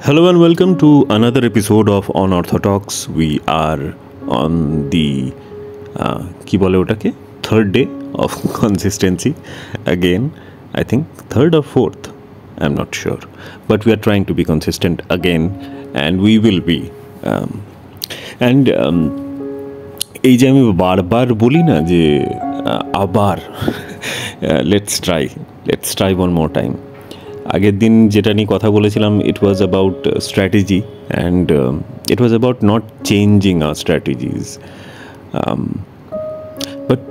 Hello and welcome to another episode of Unorthodox. We are on the কি বলে ওটাকে third day of consistency again. I think third or fourth. I'm not sure, but we are trying to be consistent again, and we will be. And এই যে আমি বারবার বলি না যে আবার let's try one more time. আগের দিন যেটা নিয়ে কথা বলেছিলাম, it was about strategy and it was about not changing our strategies but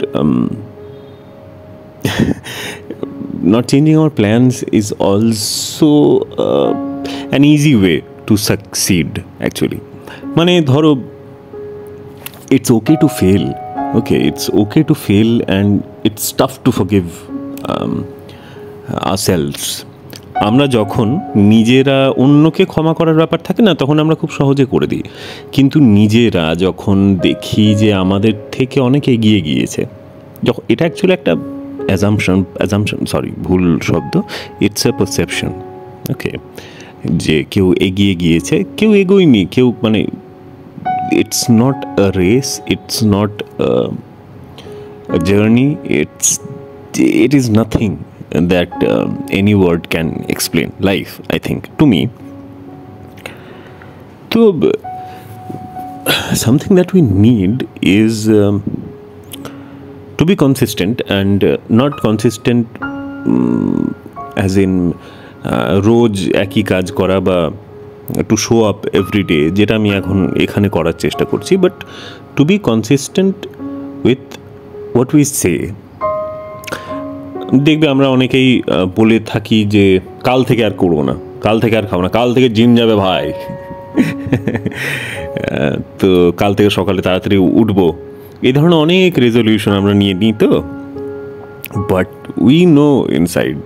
not changing our plans is also an easy way to succeed actually. মানে ধরো, it's okay to fail, it's okay to fail and it's tough to forgive ourselves. আমরা যখন নিজেরা অন্যকে ক্ষমা করার ব্যাপার থাকে না, তখন আমরা খুব সহজে করে দিই, কিন্তু নিজেরা যখন দেখি যে আমাদের থেকে অনেক এগিয়ে গিয়েছে, যখন এটা অ্যাকচুয়ালি একটা অ্যাজাম্পশন সরি ভুল শব্দ, ইটস এ পারসেপশন, যে কেউ এগিয়ে গিয়েছে, কেউ এগোয়নি, কেউ মানে it's not a race, it's not a journey, it is nothing that any word can explain life, I think, to me. So something that we need is to be consistent, and not consistent as in রোজ একই কাজ করা বা to show up every day, যেটা আমি এখন এখানে করার চেষ্টা করছি, but to be consistent with what we say. দেখবে আমরা অনেকেই বলে থাকি যে কাল থেকে আর করবো না, কাল থেকে আর খাবো না, কাল থেকে জিম যাবে ভাই, তো কাল থেকে সকালে তাড়াতাড়ি উঠবো, এই ধরনের অনেক রেজলিউশন আমরা নিয়ে নিই। তো বাট উই নো ইনসাইড,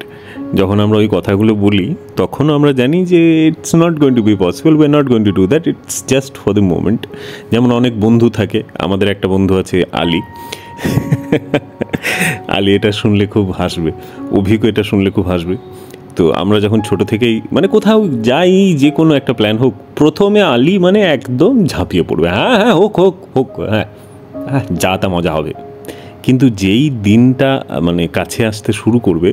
যখন আমরা ওই কথাগুলো বলি তখন আমরা জানি যে it's not going to be possible, we are not going to do that, it's just for the moment. যেমন অনেক বন্ধু থাকে, আমাদের একটা বন্ধু আছে আলী, আলী এটা শুনলে খুব হাসবে, অভিজ্ঞ এটা শুনলে খুব হাসবে। তো আমরা যখন ছোট থেকেই মানে কোথাও যাই, যে কোনো একটা প্ল্যান হোক, প্রথমে আলী মানে একদম ঝাঁপিয়ে পড়বে, হ্যাঁ হোক হোক হোক, হ্যাঁ যা তা মজা হবে। কিন্তু যেই দিনটা মানে কাছে আসতে শুরু করবে,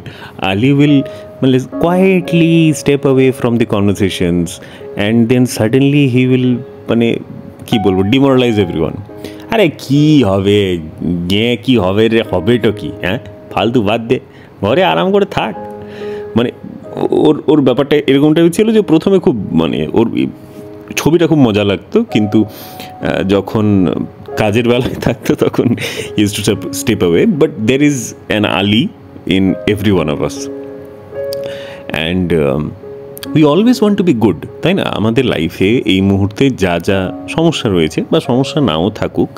আলী উইল মানে quietly step away from the conversations and then suddenly he will মানে কী বলবো, ডিমোরালাইজ এভরিওয়ান। আরে কী হবে, গিয়ে কী হবে রে, হবেটা কি, হ্যাঁ ফালতু বাদ দে, ঘরে আরাম করে থাক। মানে ওর ব্যাপারটা এরকমটাই ছিল যে প্রথমে খুব মানে ওর ছবিটা খুব মজা লাগতো, কিন্তু যখন কাজের বেলায় থাকতো তখন use to step away. But there is an Ali in every one of us, and we always want to be good, তাই না? আমাদের লাইফে এই মুহূর্তে যা যা সমস্যা রয়েছে বা সমস্যা নাও থাকুক,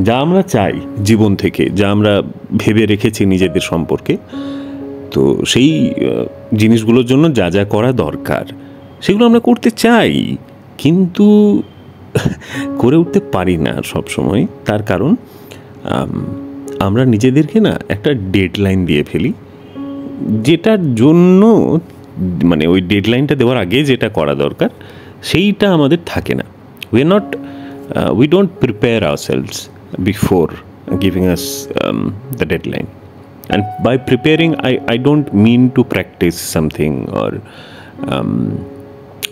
যা আমরা চাই জীবন থেকে, যা আমরা ভেবে রেখেছি নিজেদের সম্পর্কে, তো সেই জিনিসগুলোর জন্য যা যা করা দরকার সেগুলো আমরা করতে চাই, কিন্তু করে উঠতে পারি না সবসময়। তার কারণ আমরা নিজেদেরকে না একটা ডেডলাইন দিয়ে ফেলি, যেটার জন্য মানে ওই ডেডলাইনটা দেওয়ার আগে যেটা করা দরকার সেইটা আমাদের থাকে না। We don't prepare ourselves before giving us the deadline. And by preparing, I don't mean to practice something or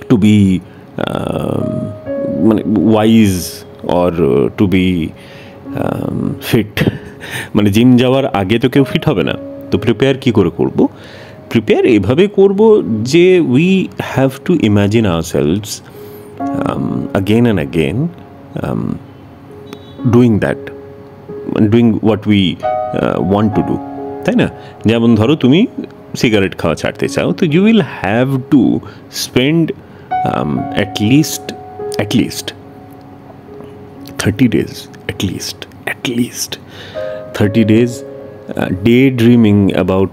to be wise or to be fit. মানে জিম যাওয়ার আগে তো কেউ ফিট হবে না, তো প্রিপেয়ার কী করে করব? প্রিপেয়ার এভাবে করব যে we have to imagine ourselves again and again doing what we want to do, তাই না? যেমন ধরো তুমি সিগারেট খাওয়া ছাড়তে চাও, তো you will have to spend at least 30 days, at least 30 days daydreaming about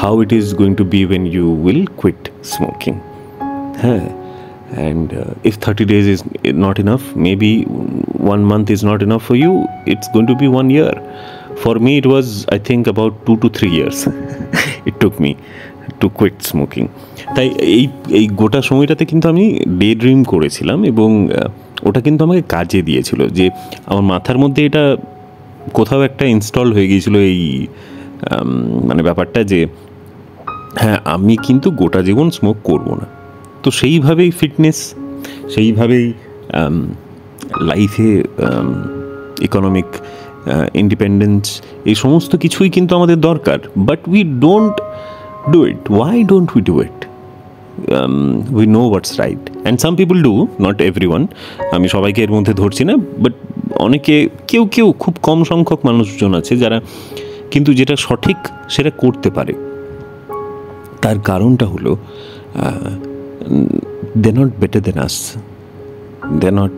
how it is going to be when you will quit smoking. And if 30 days is not enough, maybe 1 month is not enough for you, it's going to be 1 year. For me, it was, I think, about 2 to 3 years. It took me to quit smoking. তাই এই গোটা সময়টাতে কিন্তু আমি day dream করেছিলাম, এবং ওটা কিন্তু আমাকে কাজে দিয়েছিল, যে আমার মাথার মধ্যে এটা কোথাও একটা ইনস্টল হয়ে গিয়েছিল এই মানে ব্যাপারটা যে হ্যাঁ আমি কিন্তু গোটা জীবন স্মোক করব না। তো সেইভাবেই ফিটনেস, সেইভাবেই লাইফে ইকোনমিক ইন্ডিপেন্ডেন্স, এই সমস্ত কিছুই কিন্তু আমাদের দরকার, but we don't do it. Why don't we do it? We know what's right and some people do, not everyone. আমি সবাইকে এর মধ্যে ধরছি না, বাট অনেকে, কেউ খুব কম সংখ্যক মানুষজন আছে যারা কিন্তু যেটা সঠিক সেটা করতে পারে। তার কারণটা হলো they not better than us, they not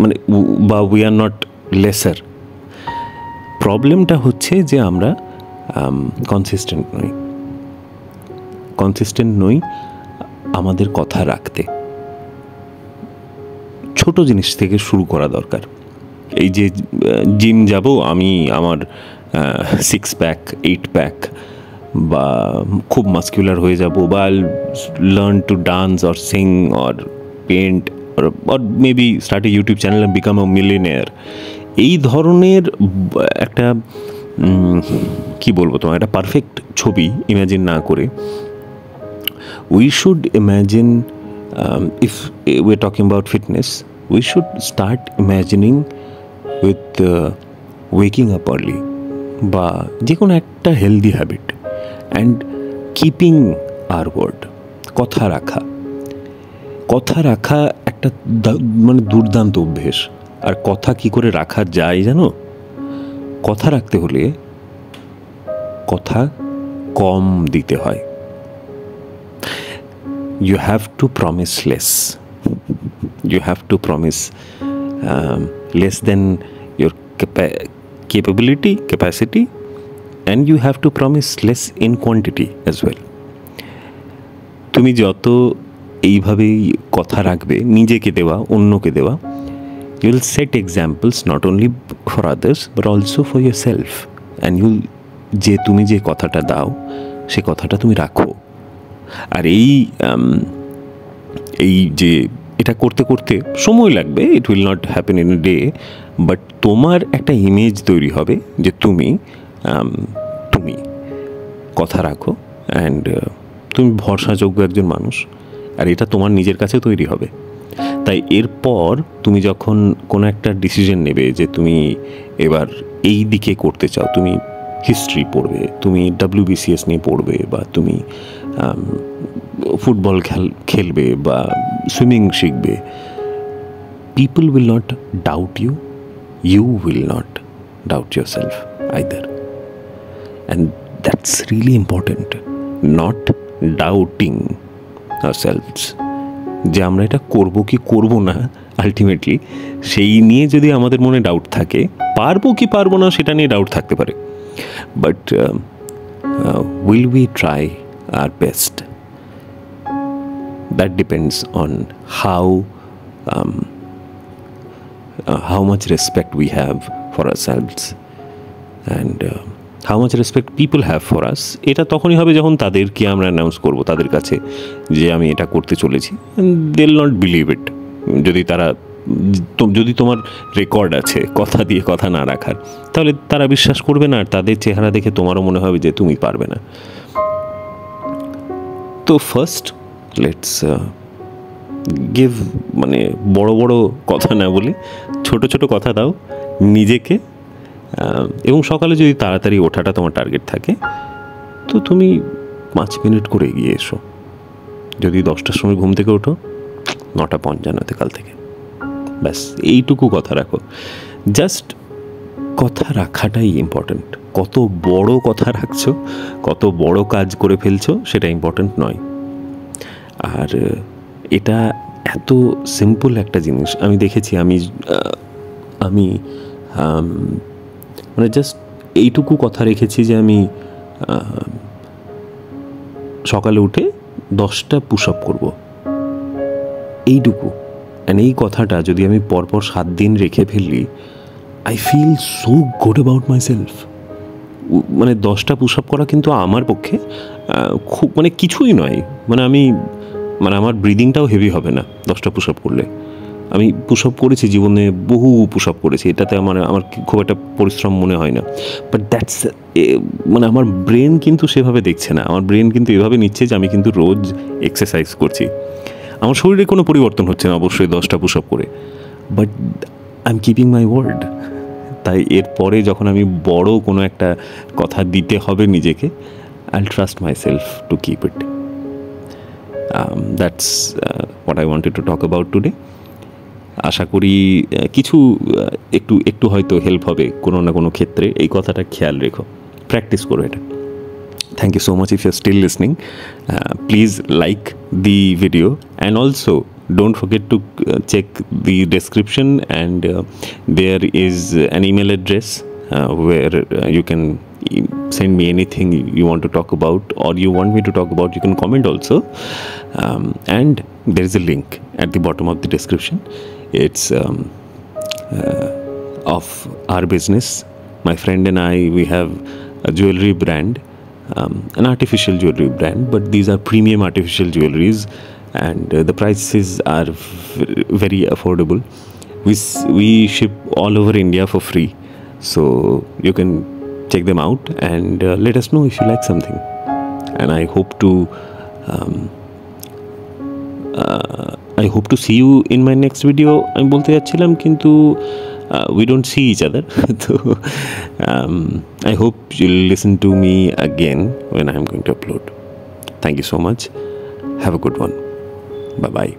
মানে বা উই আর নট লেসার। প্রবলেমটা হচ্ছে যে আমরা কনসিস্টেন্ট নই আমাদের কথা রাখতে। ছোট জিনিস থেকে শুরু করা দরকার। এই যে জিম যাব আমি, আমার 6 প্যাক 8 প্যাক বা খুব মাস্কুলার হয়ে যাব, বা learn to dance or sing or paint or maybe start a YouTube channel and become a millionaire, এই ধরনের একটা কি বলবো তোমার, একটা পারফেক্ট ছবি ইমাজিন না করে, we should imagine, if we are talking about fitness, we should start imagining with waking up early বা যে কোনো একটা healthy habit and keeping our word। কথা রাখা একটা মানে দুর্দান্ত অভ্যেস। আর কথা কি করে রাখা যায় জানো? কথা রাখতে হলে কথা কম দিতে হয়। You have to promise less. You have to promise less than your capacity, and you have to promise less in quantity as well. তুমি যত এইভাবেই কথা রাখবে, নিজেকে দেওয়া, অন্যকে দেওয়া, you will set examples not only for others but also for yourself, and তুমি যে কথাটা দাও সে কথাটা তুমি রাখো। আর এই যে এটা করতে করতে সময় লাগবে, it will not happen in a day, but তোমার একটা ইমেজ তৈরি হবে যে তুমি কথা রাখো অ্যান্ড তুমি ভরসাযোগ্য একজন মানুষ, আর এটা তোমার নিজের কাছে তৈরি হবে। তাই এরপর তুমি যখন কোনো একটা ডিসিশন নেবে যে তুমি এবার এই দিকে করতে চাও, তুমি হিস্ট্রি পড়বে, তুমি WBCS নিয়ে পড়বে, বা তুমি ফুটবল খেলবে বা সুইমিং শিখবে, people will not doubt you, you will not doubt yourself either, and that's really important. Not doubting ourselves, যে আমরা এটা করবো কি করবো না, আলটিমেটলি সেই নিয়ে যদি আমাদের মনে ডাউট থাকে, পারবো কি পারবো না সেটা নিয়ে ডাউট থাকতে পারে, but will we try our best? That depends on how much respect we have for ourselves and how much respect people have for us. এটা তখনই হবে যখন তাদেরকে আমরা অ্যানাউন্স করব তাদের কাছে যে আমি এটা করতে চলেছি, they will not believe it। যদি তোমার রেকর্ড আছে কথা দিয়ে কথা না রাখার, তাহলে তারা বিশ্বাস করবে না, আর তাদের চেহারা দেখে তোমারও মনে হবে যে তুমি পারবে না। তো ফার্স্ট লেটস গিভ, মানে বড় বড় কথা না বলে ছোট ছোট কথা দাও নিজেকে, এবং সকালে যদি তাড়াতাড়ি ওঠাটা তোমার টার্গেট থাকে তো তুমি 5 মিনিট করে এগিয়ে এসো। যদি 10টার সময় ঘুম থেকে ওঠো, 9:55 কাল থেকে, ব্যাস এইটুকু কথা রাখো। জাস্ট কথা রাখাটাই ইম্পর্ট্যান্ট। কত বড় কথা রাখছো, কত বড় কাজ করে ফেলছো সেটা ইম্পর্ট্যান্ট নয়। আর এটা এত সিম্পল একটা জিনিস আমি দেখেছি, আমি মানে জাস্ট এইটুকু কথা রেখেছি যে আমি সকালে উঠে 10টা পুশ আপ করবো, এইটুকু। অ্যান্ড এই কথাটা যদি আমি পরপর 7 দিন রেখে ফেললি, I feel so good about myself. মানে 10টা পুশ আপ করা কিন্তু আমার পক্ষে খুব মানে কিছুই নয়। মানে আমার ব্রিদিংটাও হেভি হবে না 10টা পুশ আপ করলে। আমি পুশ আপ করেছি জীবনে, বহু পুশ আপ করেছি, এটাতে আমার খুব একটা পরিশ্রম মনে হয় না। বাট দ্যাটস মানে আমার ব্রেন কিন্তু সেভাবে দেখছে না। আমার ব্রেন কিন্তু এভাবে নিচ্ছে যে আমি কিন্তু রোজ এক্সারসাইজ করছি। আমার শরীরে কোনো পরিবর্তন হচ্ছে না অবশ্যই 10টা পুশ আপ করে, but I am keeping my word. তাই এরপরে যখন আমি বড় কোনো একটা কথা দিতে হবে নিজেকে, I will trust myself to keep it. That's what I wanted to talk about today. আশা করি কিছু একটু হয়তো হেল্প হবে কোনো না কোনো ক্ষেত্রে। এই কথাটা খেয়াল রেখো, প্র্যাকটিস করো এটা। Thank you so much if you're still listening. Please like the video, and also don't forget to check the description, and there is an email address where you can send me anything you want to talk about or you want me to talk about. You can comment also, and there is a link at the bottom of the description. It's of our business. My friend and I, we have a jewelry brand, an artificial jewelry brand, but these are premium artificial jewelries, and the prices are very affordable. We ship all over India for free, so you can check them out and let us know if you like something. And I hope to see you in my next video. আমি বলতে যাচ্ছিলাম কিন্তু we don't see each other. So I hope you'll listen to me again when I'm going to upload. Thank you so much. Have a good one. Bye bye.